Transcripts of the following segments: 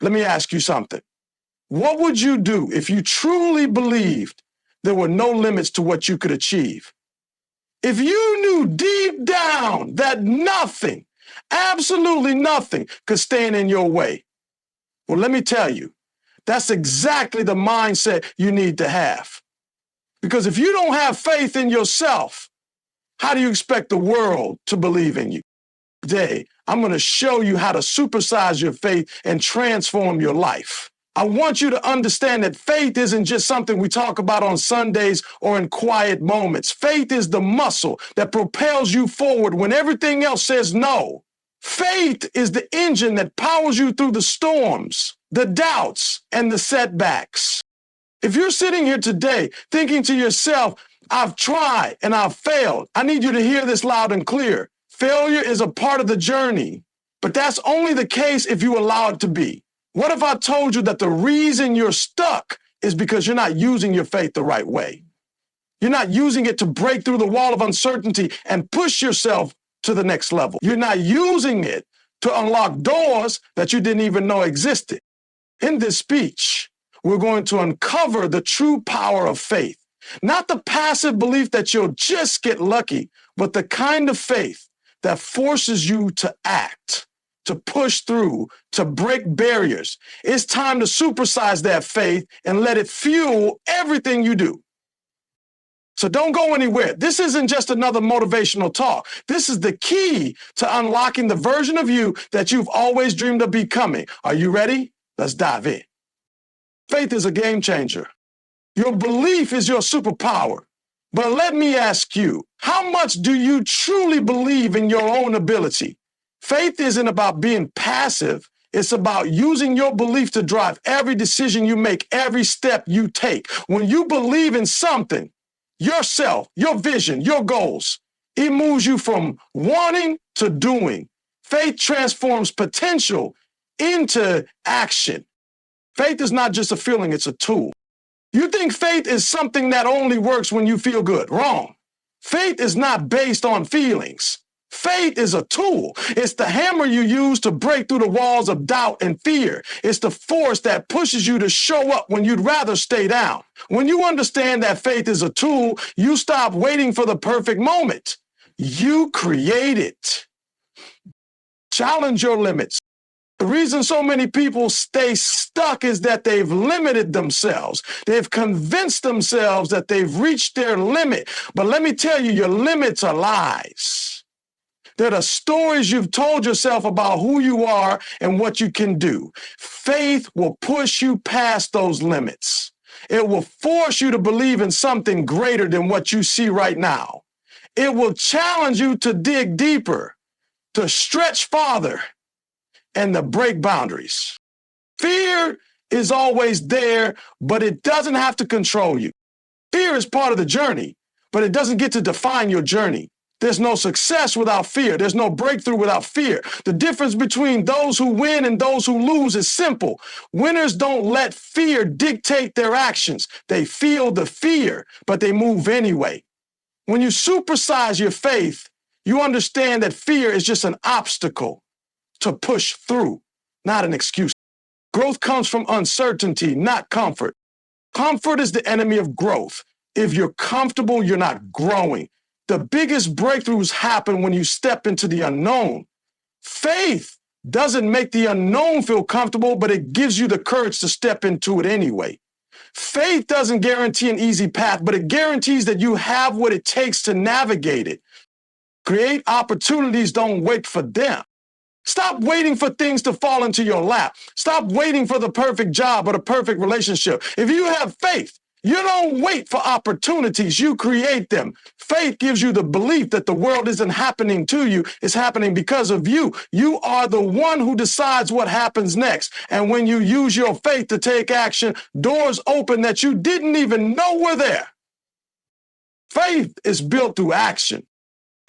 Let me ask you something. What would you do if you truly believed there were no limits to what you could achieve? If you knew deep down that nothing, absolutely nothing, could stand in your way, well, let me tell you, that's exactly the mindset you need to have. Because if you don't have faith in yourself, how do you expect the world to believe in you? Today, I'm going to show you how to supersize your faith and transform your life. I want you to understand that faith isn't just something we talk about on Sundays or in quiet moments. Faith is the muscle that propels you forward when everything else says no. Faith is the engine that powers you through the storms, the doubts, and the setbacks. If you're sitting here today thinking to yourself, I've tried and I've failed, I need you to hear this loud and clear. Failure is a part of the journey, but that's only the case if you allow it to be. What if I told you that the reason you're stuck is because you're not using your faith the right way? You're not using it to break through the wall of uncertainty and push yourself to the next level. You're not using it to unlock doors that you didn't even know existed. In this speech, we're going to uncover the true power of faith, not the passive belief that you'll just get lucky, but the kind of faith that forces you to act, to push through, to break barriers. It's time to supersize that faith and let it fuel everything you do. So don't go anywhere. This isn't just another motivational talk. This is the key to unlocking the version of you that you've always dreamed of becoming. Are you ready? Let's dive in. Faith is a game changer. Your belief is your superpower. But let me ask you, how much do you truly believe in your own ability? Faith isn't about being passive. It's about using your belief to drive every decision you make, every step you take. When you believe in something, yourself, your vision, your goals, it moves you from wanting to doing. Faith transforms potential into action. Faith is not just a feeling, it's a tool. You think faith is something that only works when you feel good. Wrong. Faith is not based on feelings. Faith is a tool. It's the hammer you use to break through the walls of doubt and fear. It's the force that pushes you to show up when you'd rather stay down. When you understand that faith is a tool, you stop waiting for the perfect moment. You create it. Challenge your limits. The reason so many people stay stuck is that they've limited themselves. They've convinced themselves that they've reached their limit. But let me tell you, your limits are lies. They're the stories you've told yourself about who you are and what you can do. Faith will push you past those limits. It will force you to believe in something greater than what you see right now. It will challenge you to dig deeper, to stretch farther, and to break boundaries. Fear is always there, but it doesn't have to control you. Fear is part of the journey, but it doesn't get to define your journey. There's no success without fear. There's no breakthrough without fear. The difference between those who win and those who lose is simple. Winners don't let fear dictate their actions. They feel the fear, but they move anyway. When you supersize your faith, you understand that fear is just an obstacle to push through, not an excuse. Growth comes from uncertainty, not comfort. Comfort is the enemy of growth. If you're comfortable, you're not growing. The biggest breakthroughs happen when you step into the unknown. Faith doesn't make the unknown feel comfortable, but it gives you the courage to step into it anyway. Faith doesn't guarantee an easy path, but it guarantees that you have what it takes to navigate it. Create opportunities, don't wait for them. Stop waiting for things to fall into your lap. Stop waiting for the perfect job or the perfect relationship. If you have faith, you don't wait for opportunities, you create them. Faith gives you the belief that the world isn't happening to you, it's happening because of you. You are the one who decides what happens next. And when you use your faith to take action, doors open that you didn't even know were there. Faith is built through action.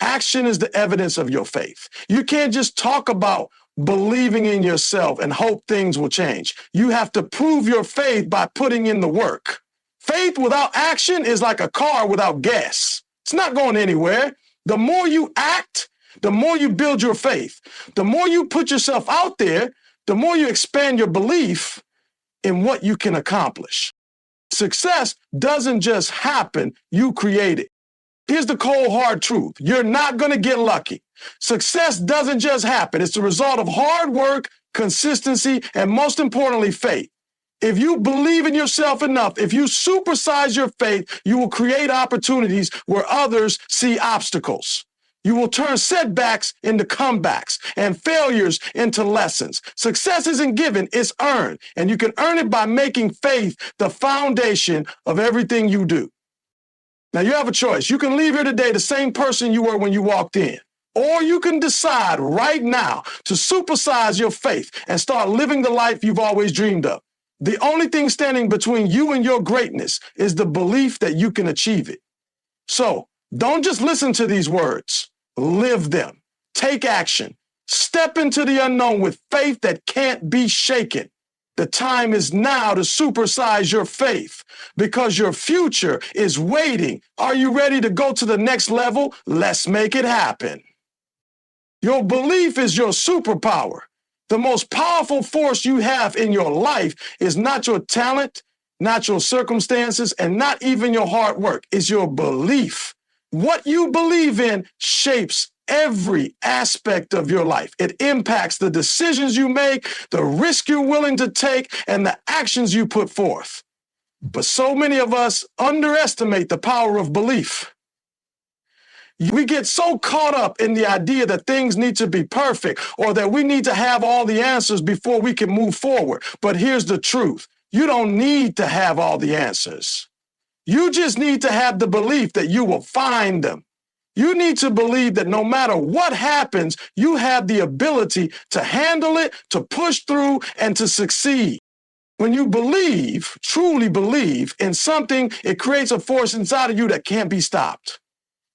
Action is the evidence of your faith. You can't just talk about believing in yourself and hope things will change. You have to prove your faith by putting in the work. Faith without action is like a car without gas. It's not going anywhere. The more you act, the more you build your faith. The more you put yourself out there, the more you expand your belief in what you can accomplish. Success doesn't just happen, you create it. Here's the cold, hard truth. You're not going to get lucky. Success doesn't just happen. It's the result of hard work, consistency, and most importantly, faith. If you believe in yourself enough, if you supersize your faith, you will create opportunities where others see obstacles. You will turn setbacks into comebacks and failures into lessons. Success isn't given, it's earned. And you can earn it by making faith the foundation of everything you do. Now, you have a choice. You can leave here today the same person you were when you walked in. Or you can decide right now to supersize your faith and start living the life you've always dreamed of. The only thing standing between you and your greatness is the belief that you can achieve it. So, don't just listen to these words. Live them. Take action. Step into the unknown with faith that can't be shaken. The time is now to supersize your faith because your future is waiting. Are you ready to go to the next level? Let's make it happen. Your belief is your superpower. The most powerful force you have in your life is not your talent, not your circumstances, and not even your hard work. It's your belief. What you believe in shapes every aspect of your life. It impacts the decisions you make, the risk you're willing to take, and the actions you put forth. But so many of us underestimate the power of belief. We get so caught up in the idea that things need to be perfect or that we need to have all the answers before we can move forward. But here's the truth. You don't need to have all the answers. You just need to have the belief that you will find them. You need to believe that no matter what happens, you have the ability to handle it, to push through, and to succeed. When you believe, truly believe in something, it creates a force inside of you that can't be stopped.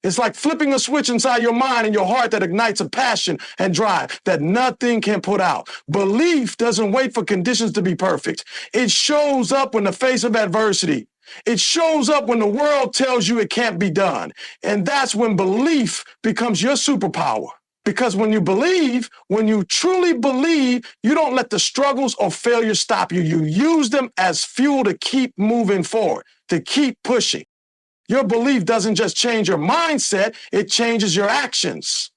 It's like flipping a switch inside your mind and your heart that ignites a passion and drive that nothing can put out. Belief doesn't wait for conditions to be perfect. It shows up in the face of adversity. It shows up when the world tells you it can't be done. And that's when belief becomes your superpower. Because when you believe, when you truly believe, you don't let the struggles or failures stop you. You use them as fuel to keep moving forward, to keep pushing. Your belief doesn't just change your mindset, it changes your actions.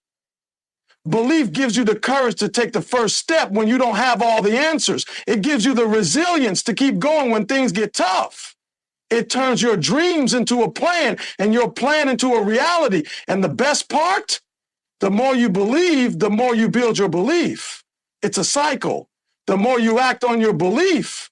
Belief gives you the courage to take the first step when you don't have all the answers. It gives you the resilience to keep going when things get tough. It turns your dreams into a plan and your plan into a reality. And the best part, the more you believe, the more you build your belief. It's a cycle. The more you act on your belief,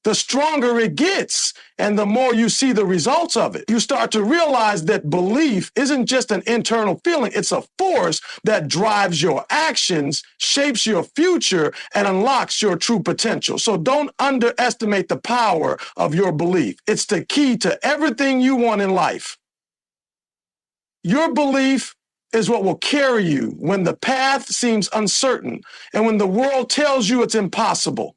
the stronger it gets, and the more you see the results of it. You start to realize that belief isn't just an internal feeling, it's a force that drives your actions, shapes your future, and unlocks your true potential. So don't underestimate the power of your belief. It's the key to everything you want in life. Your belief is what will carry you when the path seems uncertain and when the world tells you it's impossible.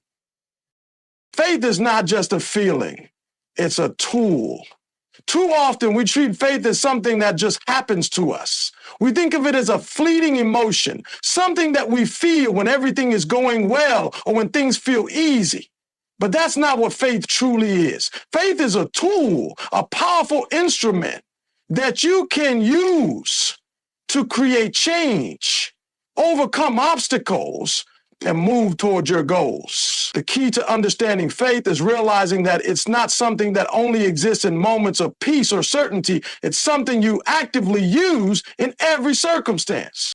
Faith is not just a feeling, it's a tool. Too often we treat faith as something that just happens to us. We think of it as a fleeting emotion, something that we feel when everything is going well or when things feel easy. But that's not what faith truly is. Faith is a tool, a powerful instrument that you can use to create change, overcome obstacles, and move toward your goals. The key to understanding faith is realizing that it's not something that only exists in moments of peace or certainty. It's something you actively use in every circumstance.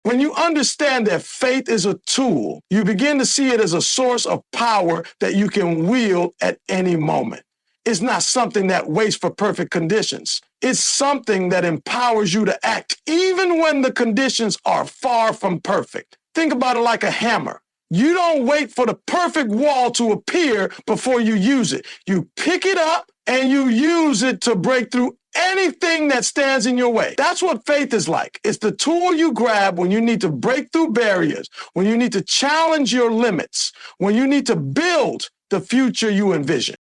When you understand that faith is a tool, you begin to see it as a source of power that you can wield at any moment. It's not something that waits for perfect conditions. It's something that empowers you to act even when the conditions are far from perfect. Think about it like a hammer. You don't wait for the perfect wall to appear before you use it. You pick it up and you use it to break through anything that stands in your way. That's what faith is like. It's the tool you grab when you need to break through barriers, when you need to challenge your limits, when you need to build the future you envision.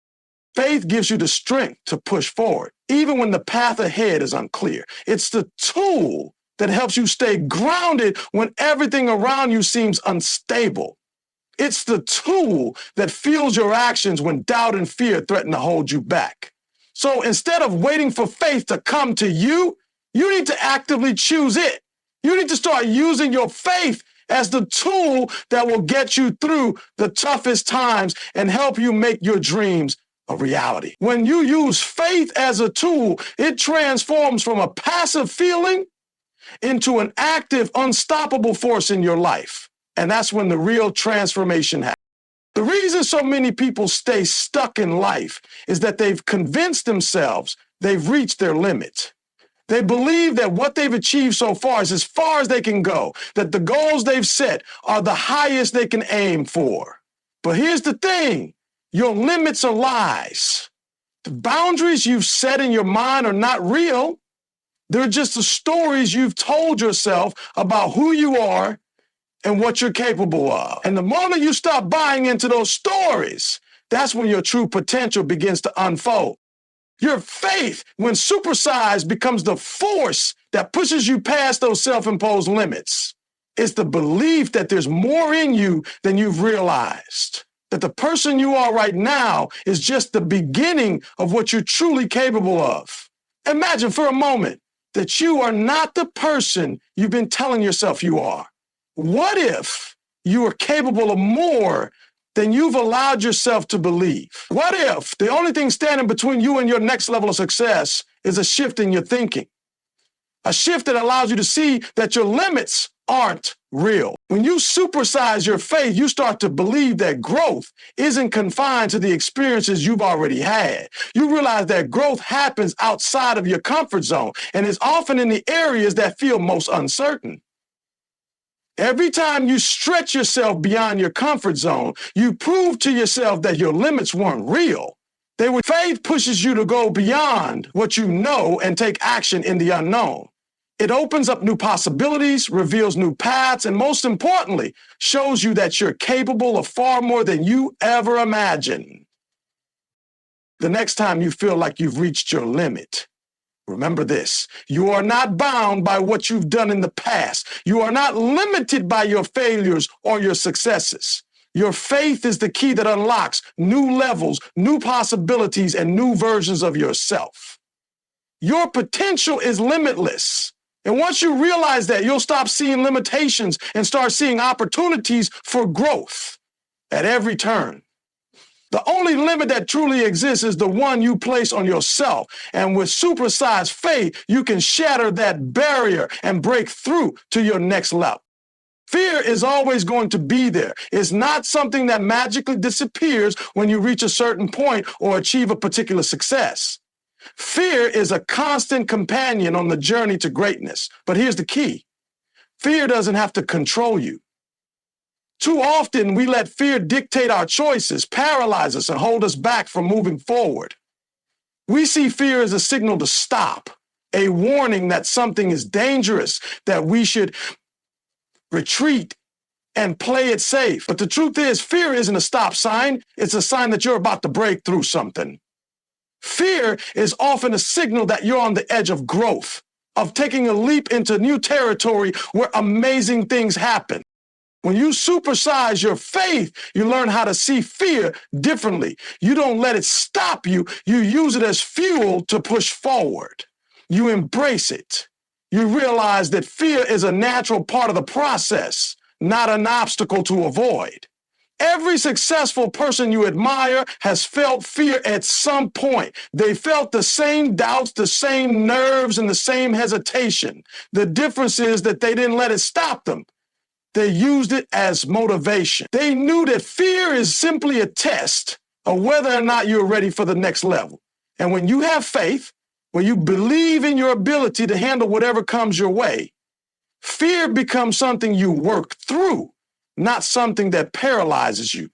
Faith gives you the strength to push forward, even when the path ahead is unclear. It's the tool that helps you stay grounded when everything around you seems unstable. It's the tool that fuels your actions when doubt and fear threaten to hold you back. So instead of waiting for faith to come to you, you need to actively choose it. You need to start using your faith as the tool that will get you through the toughest times and help you make your dreams a reality. When you use faith as a tool, it transforms from a passive feeling into an active, unstoppable force in your life. And that's when the real transformation happens. The reason so many people stay stuck in life is that they've convinced themselves they've reached their limit. They believe that what they've achieved so far is as far as they can go, that the goals they've set are the highest they can aim for. But here's the thing, your limits are lies. The boundaries you've set in your mind are not real. They're just the stories you've told yourself about who you are and what you're capable of. And the moment you stop buying into those stories, that's when your true potential begins to unfold. Your faith, when supersized, becomes the force that pushes you past those self-imposed limits. It's the belief that there's more in you than you've realized, that the person you are right now is just the beginning of what you're truly capable of. Imagine for a moment that you are not the person you've been telling yourself you are. What if you are capable of more than you've allowed yourself to believe? What if the only thing standing between you and your next level of success is a shift in your thinking? A shift that allows you to see that your limits aren't real. When you supersize your faith, you start to believe that growth isn't confined to the experiences you've already had. You realize that growth happens outside of your comfort zone and is often in the areas that feel most uncertain. Every time you stretch yourself beyond your comfort zone, you prove to yourself that your limits weren't real. Faith pushes you to go beyond what you know and take action in the unknown. It opens up new possibilities, reveals new paths, and most importantly, shows you that you're capable of far more than you ever imagined. The next time you feel like you've reached your limit, remember this, you are not bound by what you've done in the past. You are not limited by your failures or your successes. Your faith is the key that unlocks new levels, new possibilities, and new versions of yourself. Your potential is limitless. And once you realize that, you'll stop seeing limitations and start seeing opportunities for growth at every turn. The only limit that truly exists is the one you place on yourself. And with supersized faith, you can shatter that barrier and break through to your next level. Fear is always going to be there. It's not something that magically disappears when you reach a certain point or achieve a particular success. Fear is a constant companion on the journey to greatness. But here's the key. Fear doesn't have to control you. Too often, we let fear dictate our choices, paralyze us, and hold us back from moving forward. We see fear as a signal to stop, a warning that something is dangerous, that we should retreat and play it safe. But the truth is, fear isn't a stop sign. It's a sign that you're about to break through something. Fear is often a signal that you're on the edge of growth, of taking a leap into new territory where amazing things happen. When you supersize your faith, you learn how to see fear differently. You don't let it stop you. You use it as fuel to push forward. You embrace it. You realize that fear is a natural part of the process, not an obstacle to avoid. Every successful person you admire has felt fear at some point. They felt the same doubts, the same nerves, and the same hesitation. The difference is that they didn't let it stop them. They used it as motivation. They knew that fear is simply a test of whether or not you're ready for the next level. And when you have faith, when you believe in your ability to handle whatever comes your way, fear becomes something you work through, not something that paralyzes you.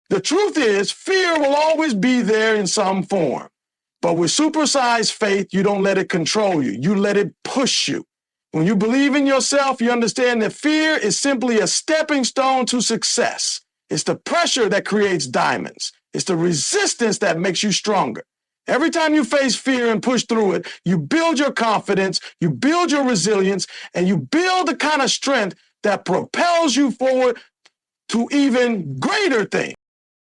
The truth is, fear will always be there in some form. But with supersized faith, you don't let it control you. You let it push you. When you believe in yourself, you understand that fear is simply a stepping stone to success. It's the pressure that creates diamonds. It's the resistance that makes you stronger. Every time you face fear and push through it, you build your confidence, you build your resilience, and you build the kind of strength that propels you forward to even greater things.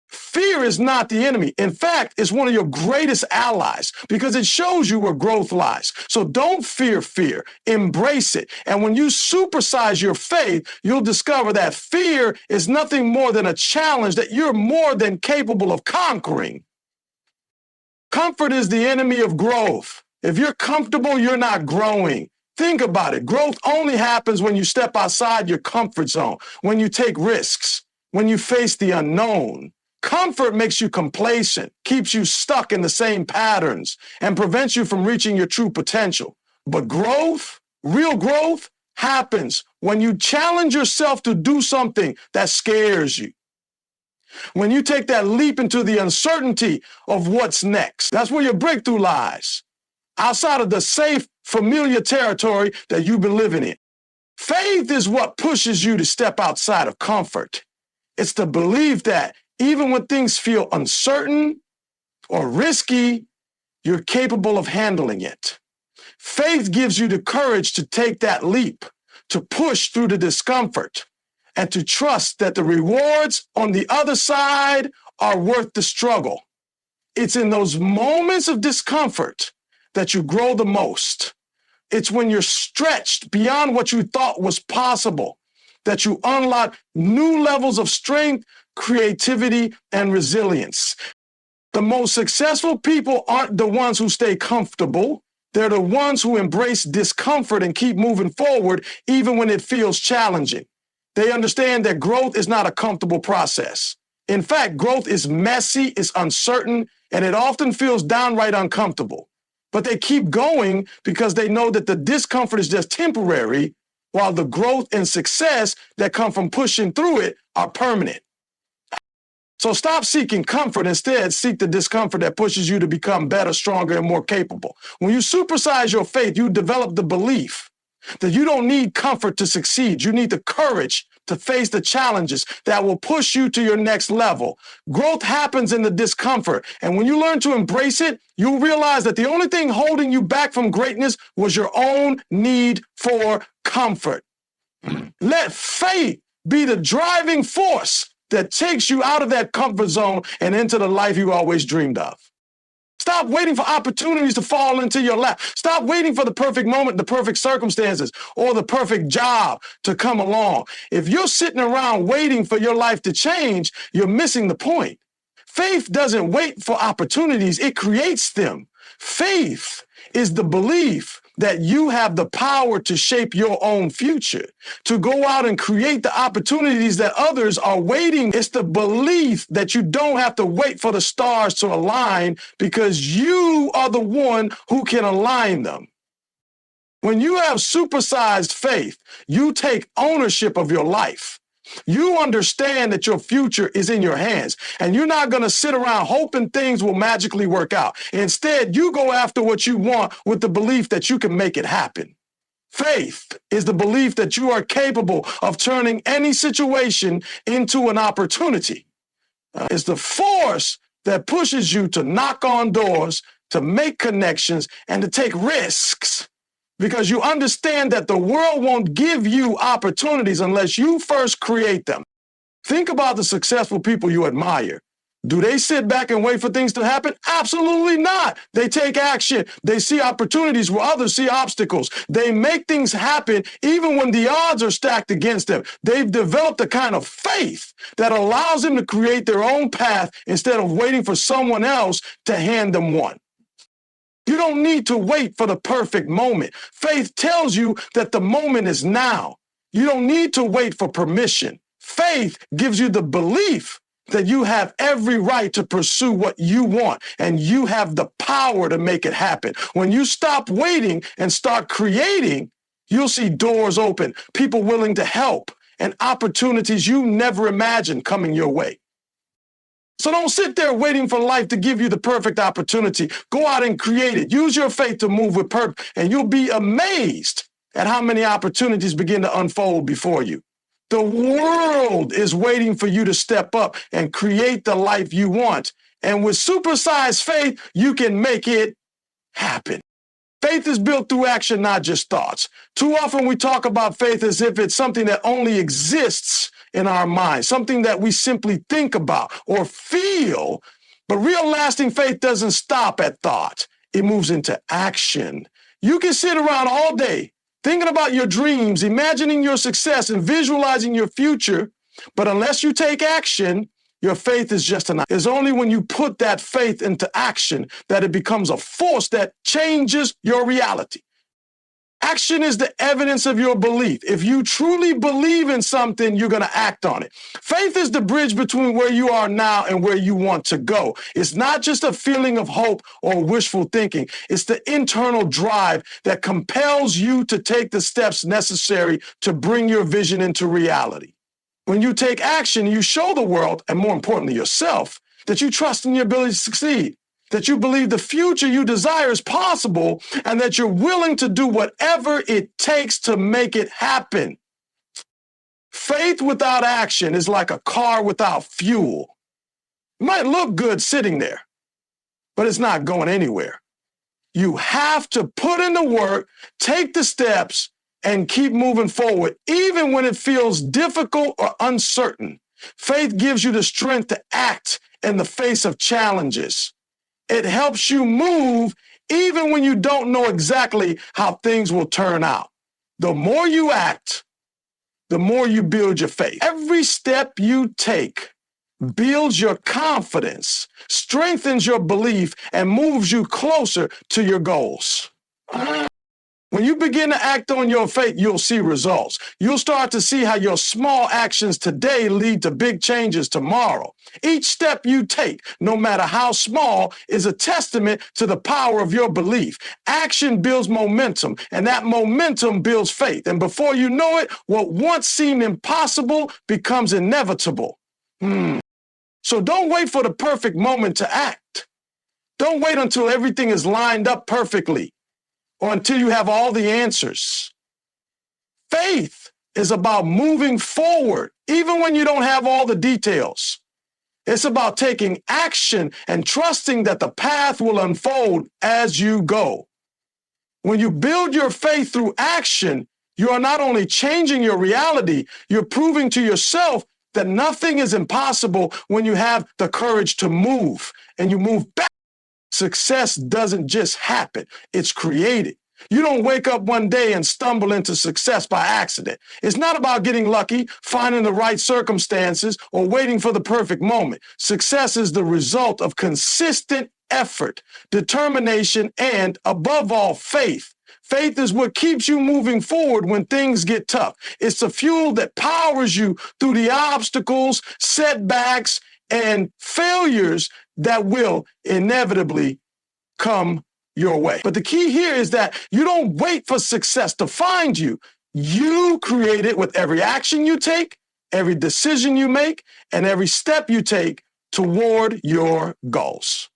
Fear is not the enemy. In fact, it's one of your greatest allies because it shows you where growth lies. So don't fear fear. Embrace it. And when you supersize your faith, you'll discover that fear is nothing more than a challenge that you're more than capable of conquering. Comfort is the enemy of growth. If you're comfortable, you're not growing. Think about it. Growth only happens when you step outside your comfort zone, when you take risks, when you face the unknown. Comfort makes you complacent, keeps you stuck in the same patterns, and prevents you from reaching your true potential. But growth, real growth, happens when you challenge yourself to do something that scares you. When you take that leap into the uncertainty of what's next, that's where your breakthrough lies, outside of the safe, familiar territory that you've been living in. Faith is what pushes you to step outside of comfort. It's the belief that even when things feel uncertain or risky, you're capable of handling it. Faith gives you the courage to take that leap, to push through the discomfort, and to trust that the rewards on the other side are worth the struggle. It's in those moments of discomfort that you grow the most. It's when you're stretched beyond what you thought was possible that you unlock new levels of strength, creativity, and resilience. The most successful people aren't the ones who stay comfortable. They're the ones who embrace discomfort and keep moving forward even when it feels challenging. They understand that growth is not a comfortable process. In fact, growth is messy, it's uncertain, and it often feels downright uncomfortable. But they keep going because they know that the discomfort is just temporary, while the growth and success that come from pushing through it are permanent. So stop seeking comfort. Instead, seek the discomfort that pushes you to become better, stronger, and more capable. When you supersize your faith, you develop the belief that you don't need comfort to succeed. You need the courage to face the challenges that will push you to your next level. Growth happens in the discomfort. And when you learn to embrace it, you'll realize that the only thing holding you back from greatness was your own need for comfort. Let faith be the driving force that takes you out of that comfort zone and into the life you always dreamed of. Stop waiting for opportunities to fall into your lap. Stop waiting for the perfect moment, the perfect circumstances, or the perfect job to come along. If you're sitting around waiting for your life to change, you're missing the point. Faith doesn't wait for opportunities, it creates them. Faith is the belief that you have the power to shape your own future, to go out and create the opportunities that others are waiting. It's the belief that you don't have to wait for the stars to align because you are the one who can align them. When you have supersized faith, you take ownership of your life. You understand that your future is in your hands, and you're not going to sit around hoping things will magically work out. Instead, you go after what you want with the belief that you can make it happen. Faith is the belief that you are capable of turning any situation into an opportunity. It's the force that pushes you to knock on doors, to make connections, and to take risks. Because you understand that the world won't give you opportunities unless you first create them. Think about the successful people you admire. Do they sit back and wait for things to happen? Absolutely not. They take action. They see opportunities where others see obstacles. They make things happen even when the odds are stacked against them. They've developed a kind of faith that allows them to create their own path instead of waiting for someone else to hand them one. You don't need to wait for the perfect moment. Faith tells you that the moment is now. You don't need to wait for permission. Faith gives you the belief that you have every right to pursue what you want, and you have the power to make it happen. When you stop waiting and start creating, you'll see doors open, people willing to help, and opportunities you never imagined coming your way. So don't sit there waiting for life to give you the perfect opportunity. Go out and create it. Use your faith to move with purpose, and you'll be amazed at how many opportunities begin to unfold before you. The world is waiting for you to step up and create the life you want. And with supersized faith, you can make it happen. Faith is built through action, not just thoughts. Too often we talk about faith as if it's something that only exists in our minds, something that we simply think about or feel. But real lasting faith doesn't stop at thought. It moves into action. You can sit around all day thinking about your dreams, imagining your success, and visualizing your future. But unless you take action, your faith is just an idea. It's only when you put that faith into action that it becomes a force that changes your reality. Action is the evidence of your belief. If you truly believe in something, you're going to act on it. Faith is the bridge between where you are now and where you want to go. It's not just a feeling of hope or wishful thinking. It's the internal drive that compels you to take the steps necessary to bring your vision into reality. When you take action, you show the world, and more importantly yourself, that you trust in your ability to succeed, that you believe the future you desire is possible, and that you're willing to do whatever it takes to make it happen. Faith without action is like a car without fuel. It might look good sitting there, but it's not going anywhere. You have to put in the work, take the steps, and keep moving forward, even when it feels difficult or uncertain. Faith gives you the strength to act in the face of challenges. It helps you move even when you don't know exactly how things will turn out. The more you act, the more you build your faith. Every step you take builds your confidence, strengthens your belief, and moves you closer to your goals. When you begin to act on your faith, you'll see results. You'll start to see how your small actions today lead to big changes tomorrow. Each step you take, no matter how small, is a testament to the power of your belief. Action builds momentum, and that momentum builds faith. And before you know it, what once seemed impossible becomes inevitable. So don't wait for the perfect moment to act. Don't wait until everything is lined up perfectly, or until you have all the answers. Faith is about moving forward, even when you don't have all the details. It's about taking action and trusting that the path will unfold as you go. When you build your faith through action, you are not only changing your reality, you're proving to yourself that nothing is impossible when you have the courage to move, and you move back. Success doesn't just happen, it's created. You don't wake up one day and stumble into success by accident. It's not about getting lucky, finding the right circumstances, or waiting for the perfect moment. Success is the result of consistent effort, determination, and, above all, faith. Faith is what keeps you moving forward when things get tough. It's the fuel that powers you through the obstacles, setbacks, and failures that will inevitably come your way. But the key here is that you don't wait for success to find you. You create it with every action you take, every decision you make, and every step you take toward your goals.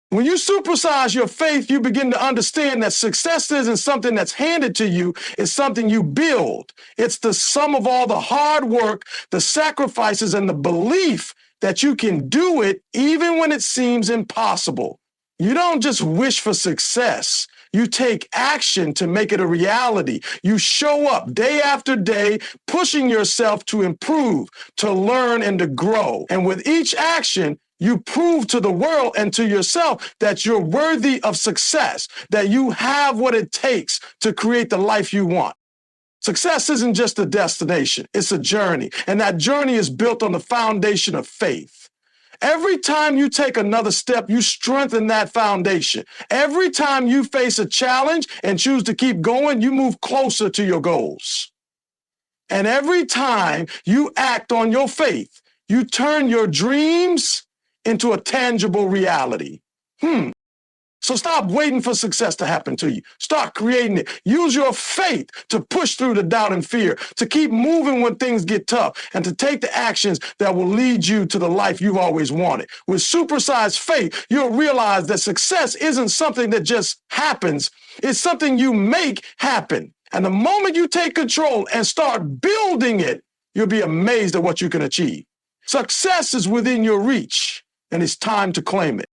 When you supersize your faith, you begin to understand that success isn't something that's handed to you, it's something you build. It's the sum of all the hard work, the sacrifices, and the belief that you can do it even when it seems impossible. You don't just wish for success. You take action to make it a reality. You show up day after day, pushing yourself to improve, to learn, and to grow. And with each action, you prove to the world and to yourself that you're worthy of success, that you have what it takes to create the life you want. Success isn't just a destination, it's a journey, and that journey is built on the foundation of faith. Every time you take another step, you strengthen that foundation. Every time you face a challenge and choose to keep going, you move closer to your goals. And every time you act on your faith, you turn your dreams into a tangible reality. So stop waiting for success to happen to you. Start creating it. Use your faith to push through the doubt and fear, to keep moving when things get tough, and to take the actions that will lead you to the life you've always wanted. With supersized faith, you'll realize that success isn't something that just happens. It's something you make happen. And the moment you take control and start building it, you'll be amazed at what you can achieve. Success is within your reach, and it's time to claim it.